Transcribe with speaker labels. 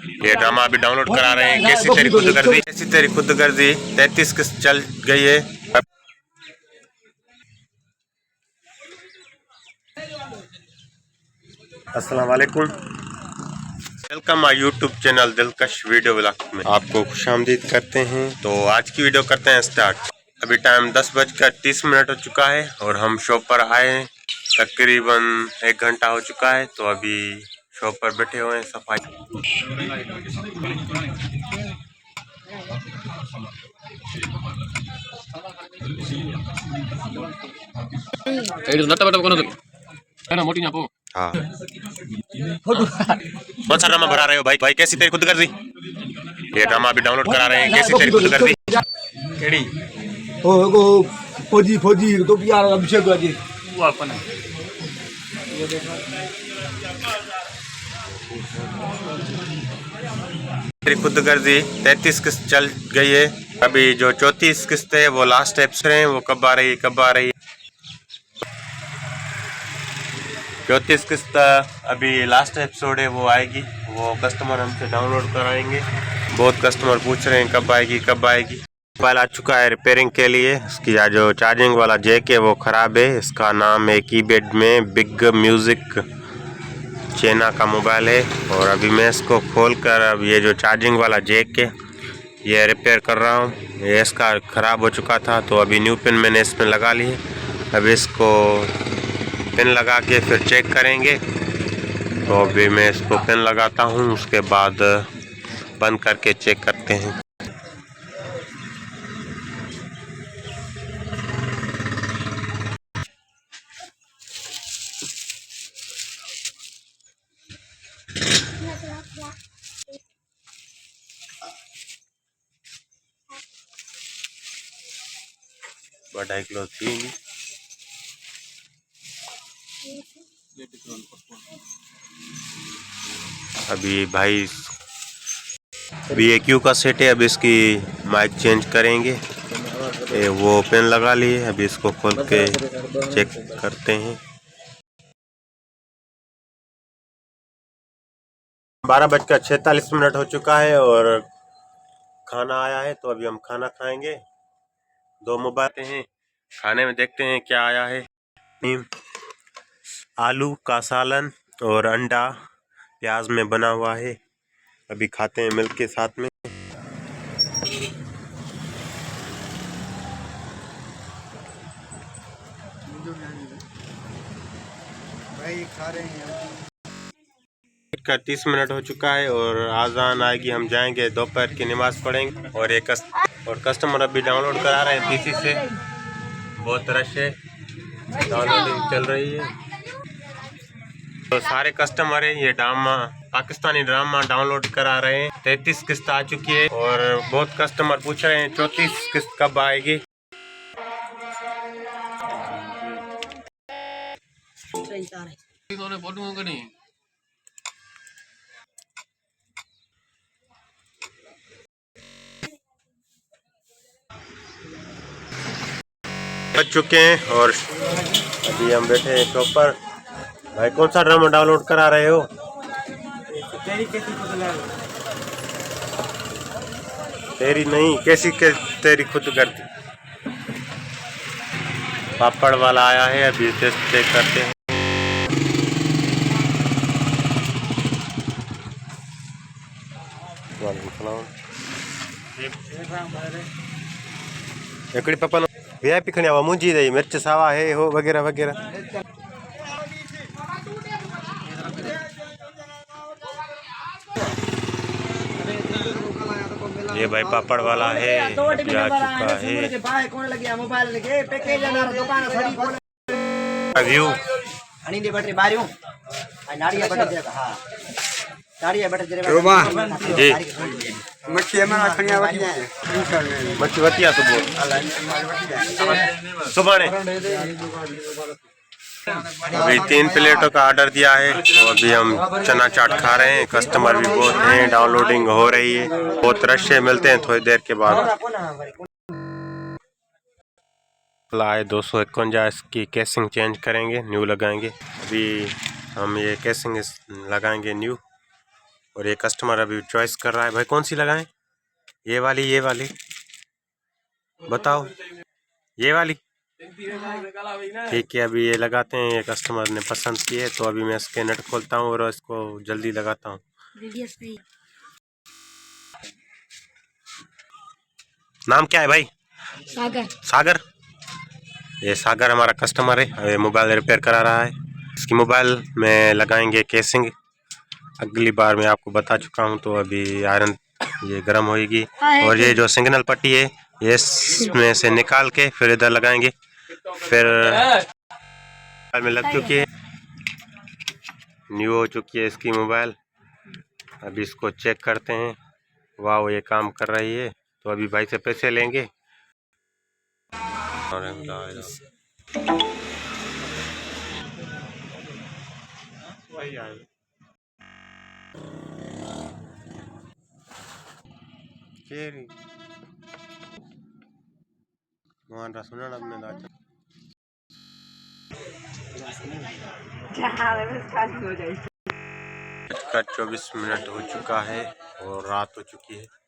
Speaker 1: ये ड्रामा अभी डाउनलोड करा रहे हैं। कैसी तेरी खुदगर्जी, कैसी तेरी खुदगर्जी 33 किस्त चल गई है। अस्सलाम वालेकुम, वेलकम माय यूट्यूब चैनल दिलकश वीडियो व्लॉग में आपको खुशामदीद करते हैं। तो आज की वीडियो करते हैं स्टार्ट। अभी टाइम 10:30 हो चुका है और हम शॉप पर आए हैं। तकरीबन 1 घंटा हो चुका है। तो अभी शॉप पर बैठे हुए हैं सफाई। हाँ, कौन सा ड्रामा भरा रहे हो भाई? भाई कैसी तेरी खुदगर्जी? ये ड्रामा अभी डाउनलोड करा रहे हैं। कैसी तेरी खुदगर्जी? केड़ी
Speaker 2: ओ फौजी फौजी तो यार अभिषेक जी
Speaker 3: वो अपन
Speaker 1: तेरी खुदगर्जी 33 किस्त चल गई है। अभी जो 34 किस्त है वो लास्ट एपिसोड है, वो कब आ रही है, कब आ रही है? 34 किस्त अभी लास्ट एपिसोड है, वो आएगी। वो कस्टमर हमसे डाउनलोड कराएंगे। बहुत कस्टमर पूछ रहे हैं कब आएगी, कब आएगी। मोबाइल आ चुका है रिपेयरिंग के लिए। इसकी जो चार्जिंग वाला जैक है वो ख़राब है। इसका नाम है कीपैड में बिग म्यूज़िक चाइना का मोबाइल है। और अभी मैं इसको खोल कर अब ये जो चार्जिंग वाला जैक है ये रिपेयर कर रहा हूँ। ये इसका ख़राब हो चुका था तो अभी न्यू पिन मैंने इसमें लगा ली है। अभी इसको पिन लगा के फिर चेक करेंगे। तो अभी मैं इसको पिन लगाता हूँ, उसके बाद बंद करके चेक करते हैं। बढ़ाई किलो 3 अभी भाई BAQ का सेट है। अब इसकी माइक चेंज करेंगे। वो पेन लगा लिए, अभी इसको खोल के चेक करते हैं। 12:46 हो चुका है और खाना आया है। तो अभी हम खाना खाएंगे। 2 मोबाइल हैं, खाने में देखते हैं क्या आया है। आलू का सालन और अंडा प्याज में बना हुआ है। अभी खाते हैं मिल के साथ में।
Speaker 2: भाई खा रहे हैं।
Speaker 1: 30 हो चुका है और आज़ान आएगी, हम जाएंगे दोपहर की नमाज़ पढ़ेंगे। और कस्टमर अभी डाउनलोड करा रहे हैं पीसी से। बहुत रश है, डाउनलोडिंग चल रही है। तो सारे कस्टमर हैं, ये ड्रामा पाकिस्तानी ड्रामा डाउनलोड करा रहे हैं। 33 किस्त आ चुकी है और बहुत कस्टमर पूछ रहे हैं 34 किस्त कब आएगी। बच चुके हैं और अभी हम बैठे हैं शॉप पर। भाई कौन सा ड्रामा डाउनलोड करा रहे हो? तेरी नहीं, कैसी तेरी खुदगर्जी। पापड़ वाला आया है, अभी टेस्ट चेक करते हैं। एकड़ी पपन VIP खणी आवा मुंजी दई मिर्च सावा है हो वगैरह वगैरह। ये भाई पापड़ वाला है, अभी आ चुका है। व्यू जी मच्छी वतिया सुबह अभी 3 प्लेटों का ऑर्डर दिया है। तो अभी हम चना चाट खा रहे हैं। कस्टमर भी बहुत हैं, डाउनलोडिंग हो रही है, बहुत रश है। मिलते हैं थोड़ी देर के बाद। लाए 251 इसकी केसिंग चेंज करेंगे, न्यू लगाएंगे। अभी हम ये केसिंग लगाएंगे न्यू। और ये कस्टमर अभी चॉइस कर रहा है। भाई कौन सी लगाएं? ये वाली बताओ, ये वाली ठीक है। अभी ये लगाते हैं, ये कस्टमर ने पसंद की है तो अभी मैं इसके नट खोलता हूँ और इसको जल्दी लगाता हूँ। नाम क्या है भाई?
Speaker 3: सागर।
Speaker 1: सागर। ये सागर हमारा कस्टमर है, ये मोबाइल रिपेयर करा रहा है। इसकी मोबाइल में लगाएंगे केसिंग। अगली बार मैं आपको बता चुका हूँ। तो अभी आयरन ये गर्म होएगी और ये जो सिग्नल पट्टी है ये इसमें से निकाल के फिर इधर लगाएंगे। फिर मोबाइल में लग चुकी है, न्यू हो चुकी है इसकी मोबाइल। अभी इसको चेक करते हैं। वाह, ये काम कर रही है। तो अभी भाई से पैसे लेंगे और का 24 मिनट हो चुका है और रात हो चुकी है।